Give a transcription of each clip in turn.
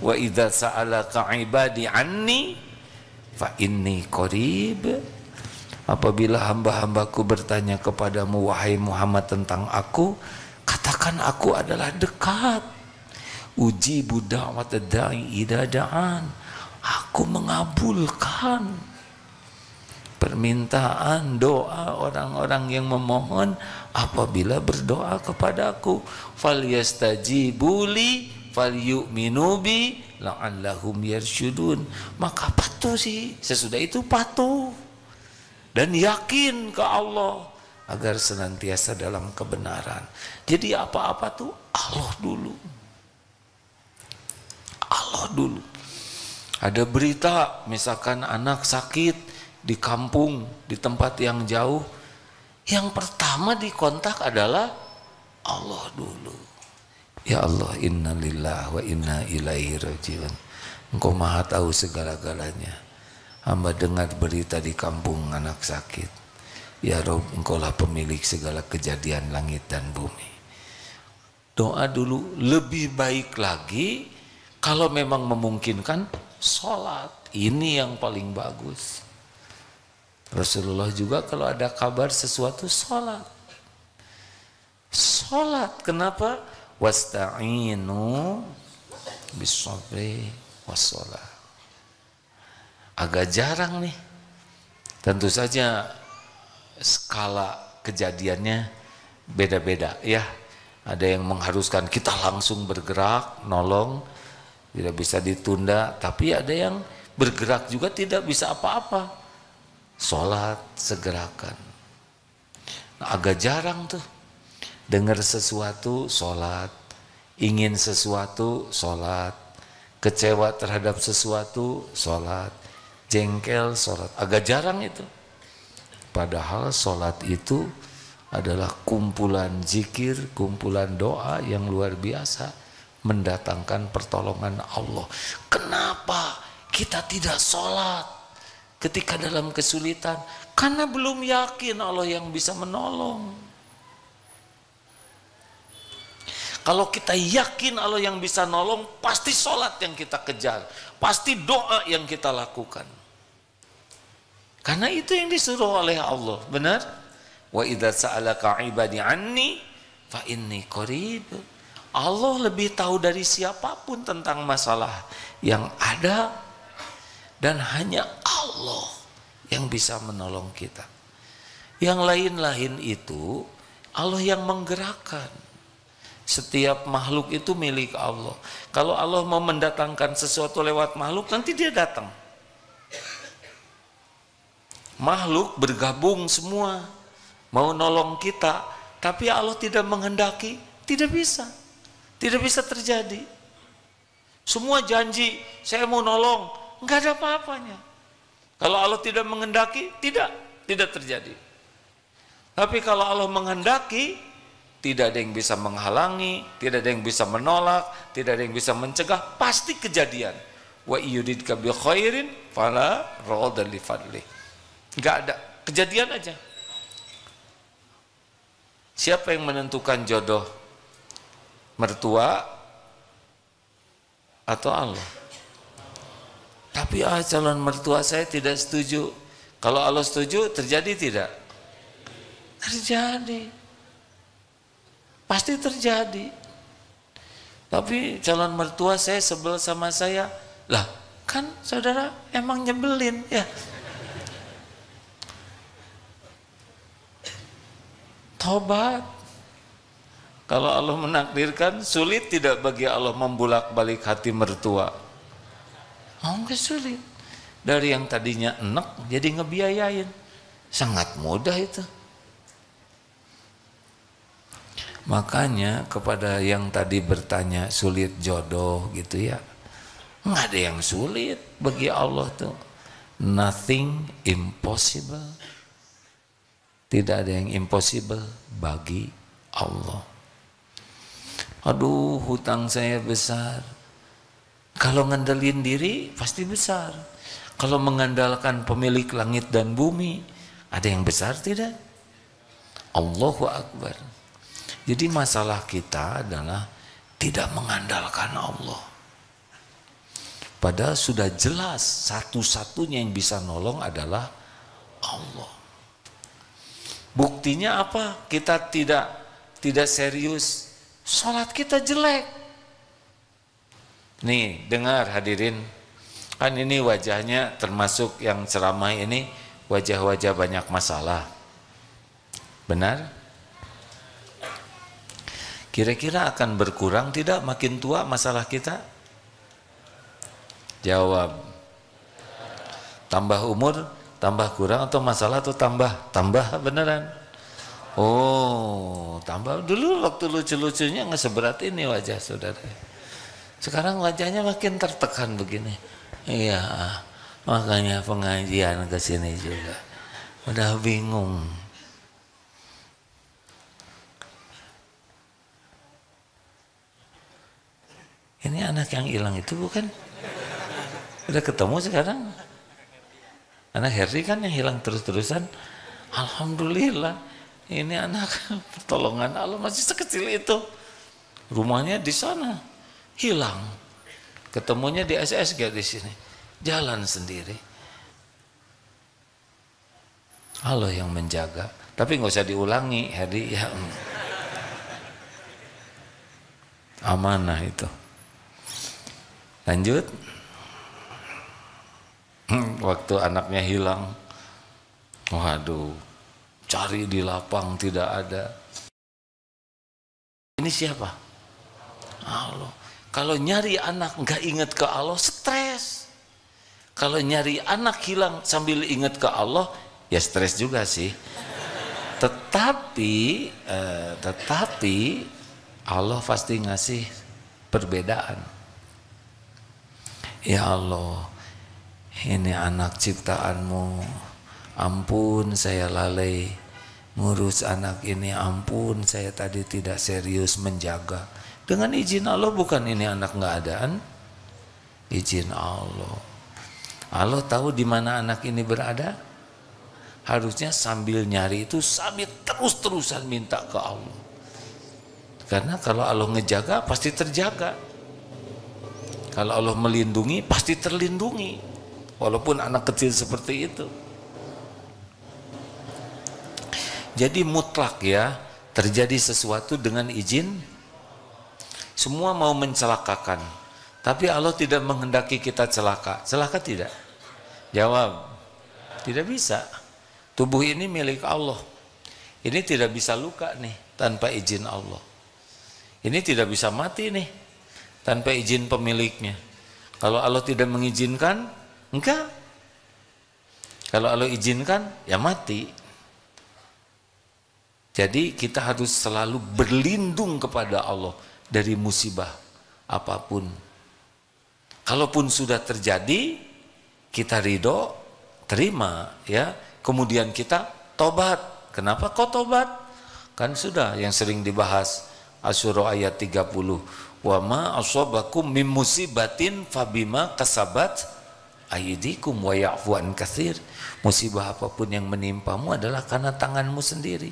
Wa idza sa'alaka ibadi anni fa inni qarib. Apabila hamba-hambaku bertanya kepadamu wahai Muhammad tentang aku, katakan aku adalah dekat. Ujibu da'watad da'i idza da'an. Aku mengabulkan permintaan doa orang-orang yang memohon apabila berdoa kepadaku. Falyastajibuli falyu'minu bi la'allahum yarsyudun. Maka patuh sih, sesudah itu patuh dan yakin ke Allah agar senantiasa dalam kebenaran. Jadi apa-apa tuh Allah dulu. Allah dulu. Ada berita misalkan anak sakit di kampung, di tempat yang jauh, yang pertama dikontak adalah Allah dulu. Ya Allah, inna lillahi wa inna ilaihi rajiun. Engkau maha tahu segala-galanya. Hamba dengar berita di kampung anak sakit. Ya Rabb, engkaulah pemilik segala kejadian langit dan bumi. Doa dulu. Lebih baik lagi kalau memang memungkinkan sholat. Ini yang paling bagus. Rasulullah juga kalau ada kabar sesuatu sholat. Sholat. Kenapa? Wasta'inu bis-sabri was-sholat. Agak jarang nih. Tentu saja skala kejadiannya beda-beda ya. Ada yang mengharuskan kita langsung bergerak, nolong, tidak bisa ditunda. Tapi ada yang bergerak juga tidak bisa apa-apa. Sholat segerakan. Nah, agak jarang tuh. Dengar sesuatu, sholat. Ingin sesuatu, sholat. Kecewa terhadap sesuatu, sholat. Jengkel, sholat. Agak jarang itu. Padahal sholat itu adalah kumpulan zikir, kumpulan doa yang luar biasa, mendatangkan pertolongan Allah. Kenapa kita tidak sholat ketika dalam kesulitan? Karena belum yakin Allah yang bisa menolong. Kalau kita yakin Allah yang bisa nolong, pasti sholat yang kita kejar, pasti doa yang kita lakukan. Karena itu yang disuruh oleh Allah, benar? Wa idza sa'alaka ibadi anni fa inni qarib. Allah lebih tahu dari siapapun tentang masalah yang ada, dan hanya Allah yang bisa menolong kita. Yang lain-lain itu Allah yang menggerakkan. Setiap makhluk itu milik Allah. Kalau Allah mau mendatangkan sesuatu lewat makhluk, nanti dia datang. Makhluk bergabung semua mau nolong kita, tapi Allah tidak menghendaki, tidak bisa terjadi. Semua janji saya mau nolong, nggak ada apa-apanya. Kalau Allah tidak menghendaki, tidak terjadi. Tapi kalau Allah menghendaki, tidak ada yang bisa menghalangi, tidak ada yang bisa menolak, tidak ada yang bisa mencegah, pasti kejadian. Wa yuridka bi khairin fala radda li fadli. Enggak ada, kejadian aja. Siapa yang menentukan jodoh? Mertua atau Allah? Tapi calon mertua saya tidak setuju. Kalau Allah setuju, terjadi tidak? Terjadi. Pasti terjadi. Tapi calon mertua saya sebel sama saya. Lah, kan saudara emang nyebelin ya. Tobat. Kalau Allah menakdirkan, sulit tidak bagi Allah membulak-balik hati mertua? Oh, enggak sulit. Dari yang tadinya enak jadi ngebiayain. Sangat mudah itu. Makanya kepada yang tadi bertanya sulit jodoh gitu ya, nggak ada yang sulit bagi Allah tuh. Nothing impossible. Tidak ada yang impossible bagi Allah. Aduh, hutang saya besar. Kalau ngandelin diri pasti besar. Kalau mengandalkan pemilik langit dan bumi, ada yang besar tidak? Allahu Akbar. Jadi masalah kita adalah tidak mengandalkan Allah. Padahal sudah jelas satu-satunya yang bisa nolong adalah Allah. Buktinya apa? Kita tidak serius, sholat kita jelek. Nih, dengar hadirin, kan ini wajahnya termasuk yang ceramah ini wajah-wajah banyak masalah. Benar? Kira-kira akan berkurang tidak makin tua masalah kita? Jawab. Tambah umur, tambah kurang atau masalah atau tambah? Tambah beneran. Oh, tambah. Dulu waktu lucu-lucunya nggak seberat ini wajah saudara. Sekarang wajahnya makin tertekan begini. Iya, makanya pengajian ke sini juga. Udah bingung. Ini anak yang hilang itu bukan? Udah ketemu sekarang? Anak Harry kan yang hilang terus-terusan. Alhamdulillah, ini anak pertolongan Allah, masih sekecil itu. Rumahnya di sana, hilang. Ketemunya di SSG di sini. Jalan sendiri. Allah yang menjaga. Tapi nggak usah diulangi, Harry ya. Amanah itu. Lanjut. Waktu anaknya hilang, waduh, cari di lapang tidak ada. Ini siapa? Allah. Kalau nyari anak nggak ingat ke Allah, stres. Kalau nyari anak hilang sambil ingat ke Allah, ya stres juga sih. Tetapi Allah pasti ngasih perbedaan. Ya Allah, ini anak ciptaanmu, ampun saya lalai ngurus anak ini, ampun saya tadi tidak serius menjaga. Dengan izin Allah, bukan ini anak nggak adaan, izin Allah. Allah tahu di mana anak ini berada. Harusnya sambil nyari itu sambil terus-terusan minta ke Allah. Karena kalau Allah ngejaga pasti terjaga. Kalau Allah melindungi pasti terlindungi. Walaupun anak kecil seperti itu. Jadi mutlak ya, terjadi sesuatu dengan izin. Semua mau mencelakakan, tapi Allah tidak menghendaki kita celaka. Celaka tidak? Jawab, tidak bisa. Tubuh ini milik Allah. Ini tidak bisa luka nih tanpa izin Allah. Ini tidak bisa mati nih tanpa izin pemiliknya. Kalau Allah tidak mengizinkan, enggak. Kalau Allah izinkan, ya mati. Jadi kita harus selalu berlindung kepada Allah dari musibah apapun. Kalaupun sudah terjadi, kita ridho, terima ya. Kemudian kita tobat. Kenapa kok tobat? Kan sudah yang sering dibahas Asyura ayat 30. Wa ma asabakum mim musibatin fabima kasabat aydikum wa ya'fu an katsir. Musibah apapun yang menimpamu adalah karena tanganmu sendiri.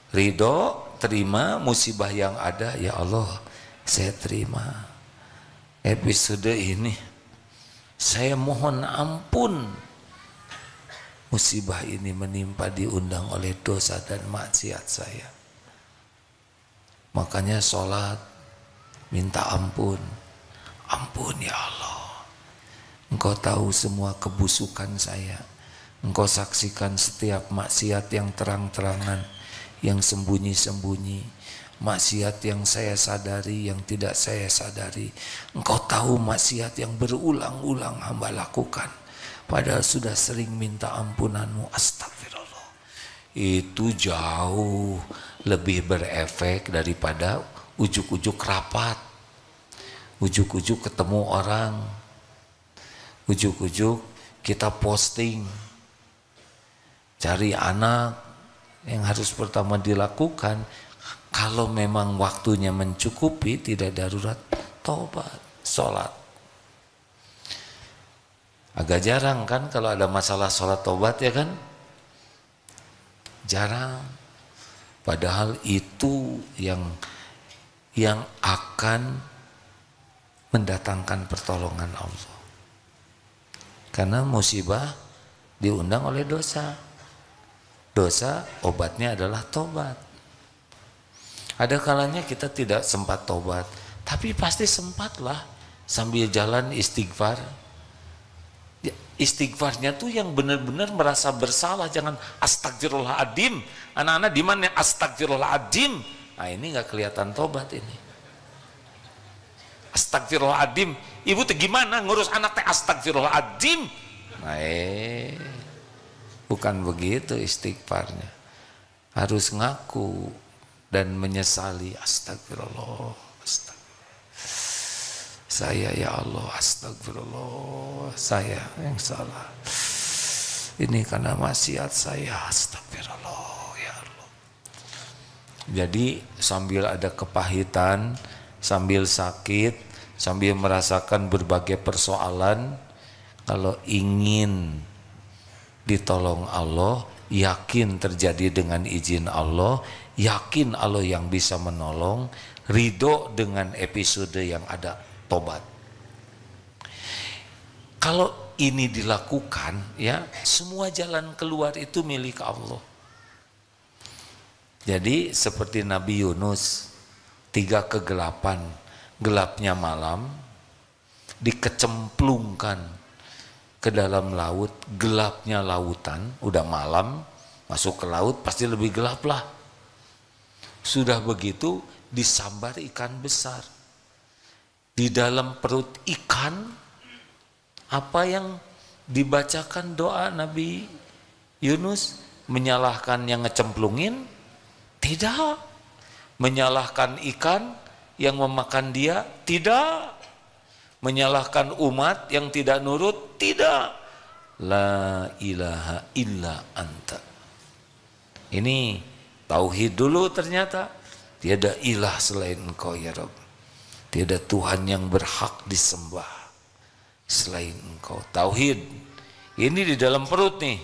Ridho, terima musibah yang ada, ya Allah, saya terima. Episode ini saya mohon ampun. Musibah ini menimpa diundang oleh dosa dan maksiat saya. Makanya sholat minta ampun. Ampun ya Allah. Engkau tahu semua kebusukan saya. Engkau saksikan setiap maksiat yang terang-terangan, yang sembunyi-sembunyi, maksiat yang saya sadari, yang tidak saya sadari. Engkau tahu maksiat yang berulang-ulang hamba lakukan. Padahal sudah sering minta ampunanmu. Astagfirullah. Itu jauh lebih berefek daripada ujuk-ujuk rapat, ujuk-ujuk ketemu orang, ujuk-ujuk kita posting, cari anak. Yang harus pertama dilakukan, kalau memang waktunya mencukupi, tidak darurat, taubat, sholat. Agak jarang kan kalau ada masalah sholat taubat ya kan? Jarang. Padahal itu yang akan mendatangkan pertolongan Allah. Karena musibah diundang oleh dosa. Dosa obatnya adalah tobat. Ada kalanya kita tidak sempat tobat, tapi pasti sempatlah sambil jalan istighfar. Istighfarnya tuh yang benar-benar merasa bersalah, jangan astagfirullahaladzim. Anak-anak di mana astagfirullahaladzim? Nah ini nggak kelihatan tobat ini. Astagfirullahaladzim, ibu tuh gimana ngurus anak teh astagfirullahaladzim? Nah bukan begitu istighfarnya. Harus ngaku dan menyesali. Astagfirullah, saya ya Allah, astagfirullah, saya yang salah. Ini karena maksiat saya, astagfirullah ya Allah. Jadi sambil ada kepahitan, sambil sakit, sambil merasakan berbagai persoalan, kalau ingin ditolong Allah, yakin terjadi dengan izin Allah, yakin Allah yang bisa menolong, ridho dengan episode yang ada, tobat. Kalau ini dilakukan, ya semua jalan keluar itu milik Allah. Jadi seperti Nabi Yunus, 3 kegelapan, gelapnya malam, dikecemplungkan ke dalam laut, gelapnya lautan, udah malam, masuk ke laut pasti lebih gelap lah. Sudah begitu disambar ikan besar. Di dalam perut ikan, apa yang dibacakan doa Nabi Yunus? Menyalahkan yang ngecemplungin? Tidak. Menyalahkan ikan yang memakan dia? Tidak. Menyalahkan umat yang tidak nurut? Tidak. La ilaha illa anta. Ini tauhid dulu ternyata. Tiada ilah selain engkau ya Rabb. Tiada Tuhan yang berhak disembah selain engkau. Tauhid. Ini di dalam perut nih.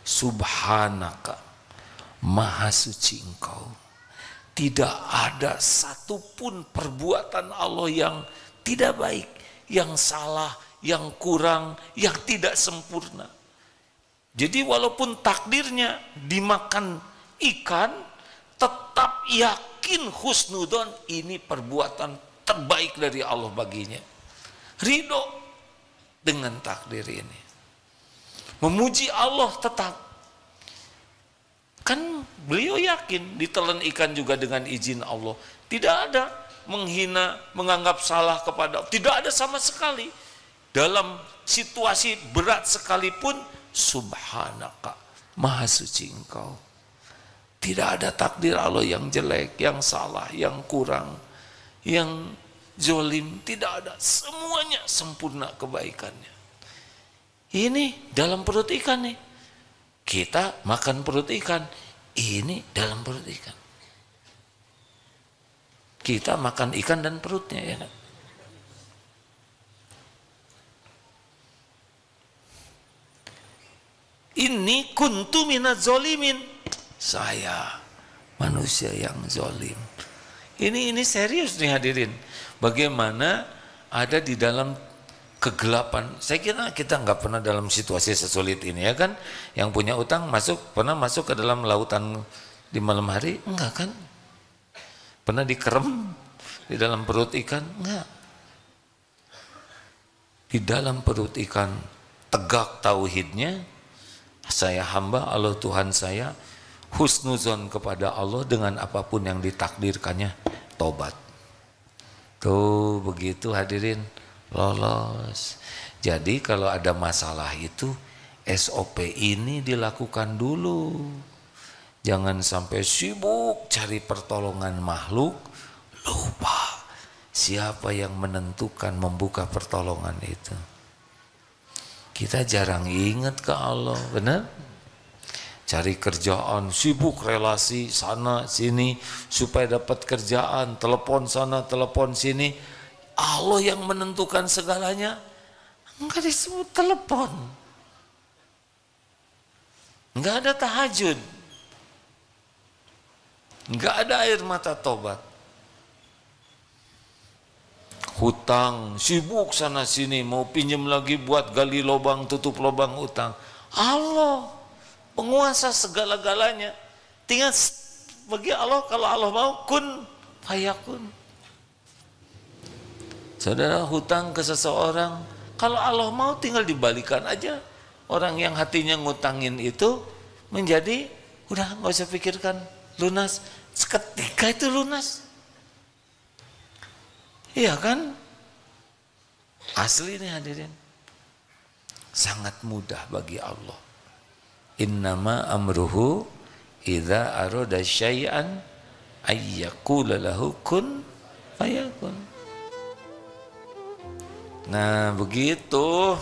Subhanaka, maha suci engkau. Tidak ada satupun perbuatan Allah yang tidak baik, yang salah, yang kurang, yang tidak sempurna. Jadi walaupun takdirnya dimakan ikan, tetap yakin husnudon, ini perbuatan terbaik dari Allah baginya. Ridho dengan takdir ini. Memuji Allah tetap. Kan beliau yakin ditelan ikan juga dengan izin Allah. Tidak ada menghina, menganggap salah kepada, tidak ada sama sekali. Dalam situasi berat sekalipun, subhanaka, maha suci engkau. Tidak ada takdir Allah yang jelek, yang salah, yang kurang, yang zolim, tidak ada. Semuanya sempurna kebaikannya. Ini dalam perut ikan nih. Kita makan perut ikan, ini dalam perut ikan. Kita makan ikan dan perutnya ya kan. Ini kuntu minaz zolimin. Saya manusia yang zolim. Ini serius nih hadirin. Bagaimana ada di dalam kegelapan. Saya kira kita nggak pernah dalam situasi sesulit ini ya kan. Yang punya utang pernah masuk ke dalam lautan di malam hari? Enggak kan? Pernah dikerem di dalam perut ikan? Enggak. Di dalam perut ikan tegak tauhidnya, saya hamba Allah Tuhan saya, husnuzon kepada Allah dengan apapun yang ditakdirkannya, tobat. Tuh begitu hadirin, lolos. Jadi kalau ada masalah itu SOP ini dilakukan dulu. Jangan sampai sibuk cari pertolongan makhluk, lupa siapa yang menentukan membuka pertolongan itu. Kita jarang ingat ke Allah, benar? Cari kerjaan, sibuk relasi sana sini supaya dapat kerjaan, telepon sana, telepon sini. Allah yang menentukan segalanya, enggak disebut telepon. Enggak ada tahajud. Enggak ada air mata tobat. hutang, sibuk sana sini, mau pinjam lagi buat gali lubang, tutup lubang utang. Allah penguasa segala-galanya. Tinggal bagi Allah, kalau Allah mau kun fayakun. Saudara hutang ke seseorang, kalau Allah mau tinggal dibalikan aja. Orang yang hatinya ngutangin itu menjadi udah nggak usah pikirkan, lunas. Seketika itu lunas. Iya kan? Asli nih hadirin. Sangat mudah bagi Allah. Innama amruhu idza arada syai'an ayyaqula lahu kun fayakun. Nah, begitu.